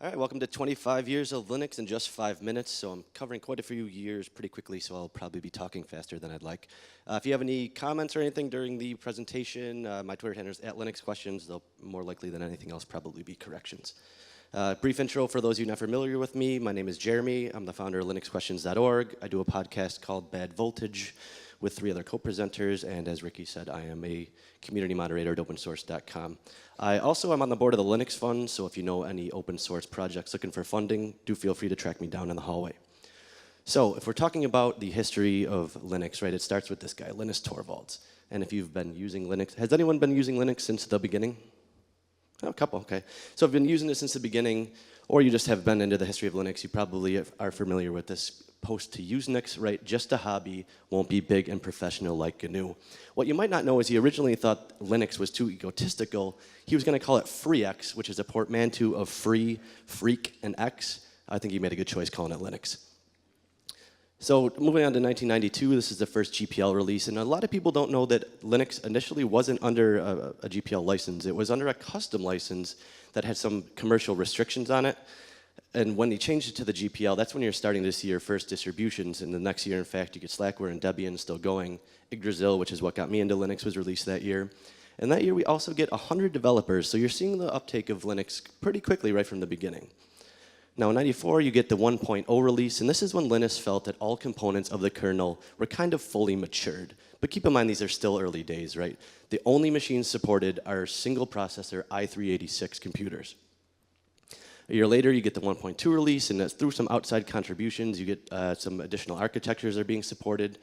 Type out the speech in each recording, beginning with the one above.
All right, welcome to 25 years of Linux in just 5 minutes. So I'm covering quite a few years pretty quickly, so I'll probably be talking faster than I'd like. If you have any comments or anything during the presentation, my Twitter handle is @LinuxQuestions. They'll more likely than anything else probably be corrections. Brief intro for those of you not familiar with me. My name is Jeremy. I'm the founder of LinuxQuestions.org. I do a podcast called Bad Voltage with 3 other co-presenters, and as Ricky said, I am a community moderator at opensource.com. I also am on the board of the Linux Fund, so if you know any open source projects looking for funding, do feel free to track me down in the hallway. So if we're talking about the history of Linux, right, it starts with this guy, Linus Torvalds. And if you've been using Linux, has anyone been using Linux since the beginning? Oh, a couple, okay. So I've been using it since the beginning, or you just have been into the history of Linux, you probably are familiar with this post to Usenix, right? Just a hobby, won't be big and professional like GNU. What you might not know is he originally thought Linux was too egotistical. He was going to call it FreeX, which is a portmanteau of free, freak, and X. I think he made a good choice calling it Linux. So moving on to 1992, this is the first GPL release, and a lot of people don't know that Linux initially wasn't under a GPL license. It was under a custom license that had some commercial restrictions on it. And when they changed it to the GPL, that's when you're starting to see your first distributions. And the next year, in fact, you get Slackware and Debian still going. Yggdrasil, which is what got me into Linux, was released that year. And that year, we also get 100 developers. So you're seeing the uptake of Linux pretty quickly right from the beginning. Now, in 94, you get the 1.0 release. And this is when Linus felt that all components of the kernel were kind of fully matured. But keep in mind, these are still early days, right? The only machines supported are single processor i386 computers. A year later, you get the 1.2 release, and through some outside contributions, you get some additional architectures that are being supported.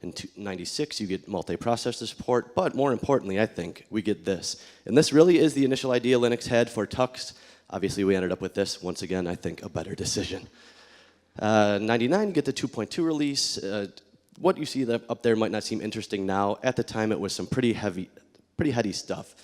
In 96, you get multiprocessor support, but more importantly, I think, we get this. And this really is the initial idea Linux had for Tux. Obviously, we ended up with this. Once again, I think a better decision. 99, you get the 2.2 release. What you see up there might not seem interesting now. At the time, it was some pretty heady stuff.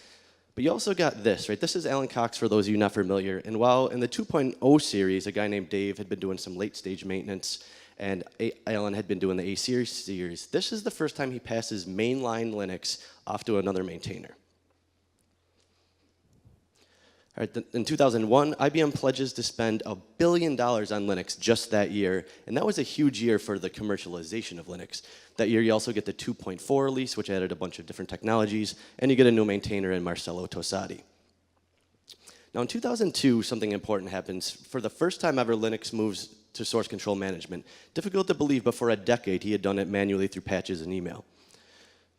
But you also got this, right? This is Alan Cox, for those of you not familiar. And while in the 2.0 series, a guy named Dave had been doing some late-stage maintenance, and Alan had been doing the A-series, this is the first time he passes mainline Linux off to another maintainer. All right, in 2001, IBM pledges to spend $1 billion on Linux just that year, and that was a huge year for the commercialization of Linux. That year, you also get the 2.4 release, which added a bunch of different technologies, and you get a new maintainer in Marcello Tosatti. Now, in 2002, something important happens. For the first time ever, Linux moves to source control management. Difficult to believe, but for a decade, he had done it manually through patches and email.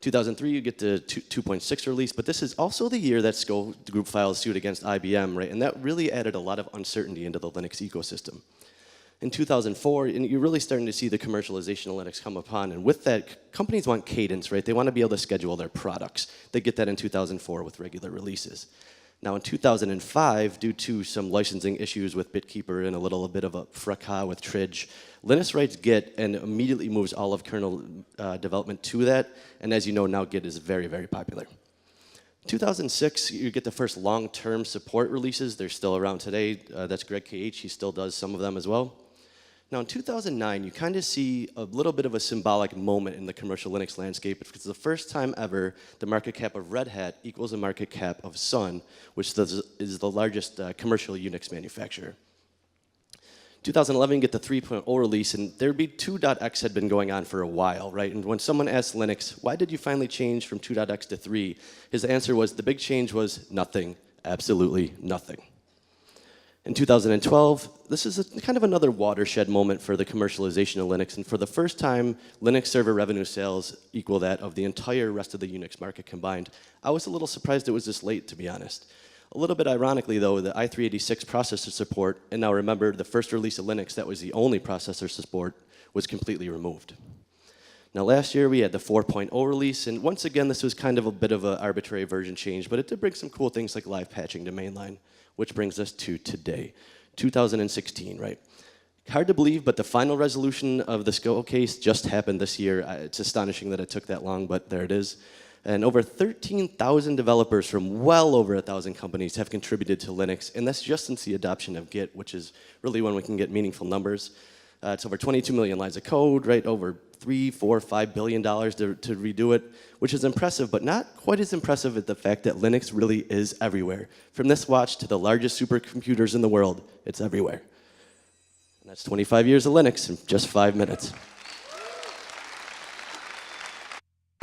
2003, you get the 2.6 release, but this is also the year that Sko Group files suit against IBM, right? And that really added a lot of uncertainty into the Linux ecosystem. In 2004, and you're really starting to see the commercialization of Linux come upon, and with that, companies want cadence, right? They want to be able to schedule their products. They get that in 2004 with regular releases. Now in 2005, due to some licensing issues with BitKeeper and a little bit of a fracas with Tridge, Linus writes Git and immediately moves all of kernel development to that. And as you know, now Git is very, very popular. 2006, you get the first long-term support releases. They're still around today. That's Greg KH. He still does some of them as well. Now in 2009, you kind of see a little bit of a symbolic moment in the commercial Linux landscape. It's the first time ever the market cap of Red Hat equals the market cap of Sun, which is the largest commercial Unix manufacturer. 2011, you get the 3.0 release, and there'd be 2.x had been going on for a while, right? And when someone asked Linux, why did you finally change from 2.x to 3? His answer was, the big change was nothing, absolutely nothing. In 2012, this is kind of another watershed moment for the commercialization of Linux, and for the first time, Linux server revenue sales equal that of the entire rest of the Unix market combined. I was a little surprised it was this late, to be honest. A little bit ironically, though, the i386 processor support, and now remember, the first release of Linux that was the only processor support, was completely removed. Now last year, we had the 4.0 release, and once again, this was kind of a bit of an arbitrary version change, but it did bring some cool things like live patching to mainline. Which brings us to today, 2016, right? Hard to believe, but the final resolution of the Sko case just happened this year. It's astonishing that it took that long, but there it is. And over 13,000 developers from well over 1,000 companies have contributed to Linux, and that's just since the adoption of Git, which is really when we can get meaningful numbers. It's over 22 million lines of code, right? Over $3, $4, $5 billion to redo it, which is impressive, but not quite as impressive as the fact that Linux really is everywhere. From this watch to the largest supercomputers in the world, it's everywhere. And that's 25 years of Linux in just 5 minutes.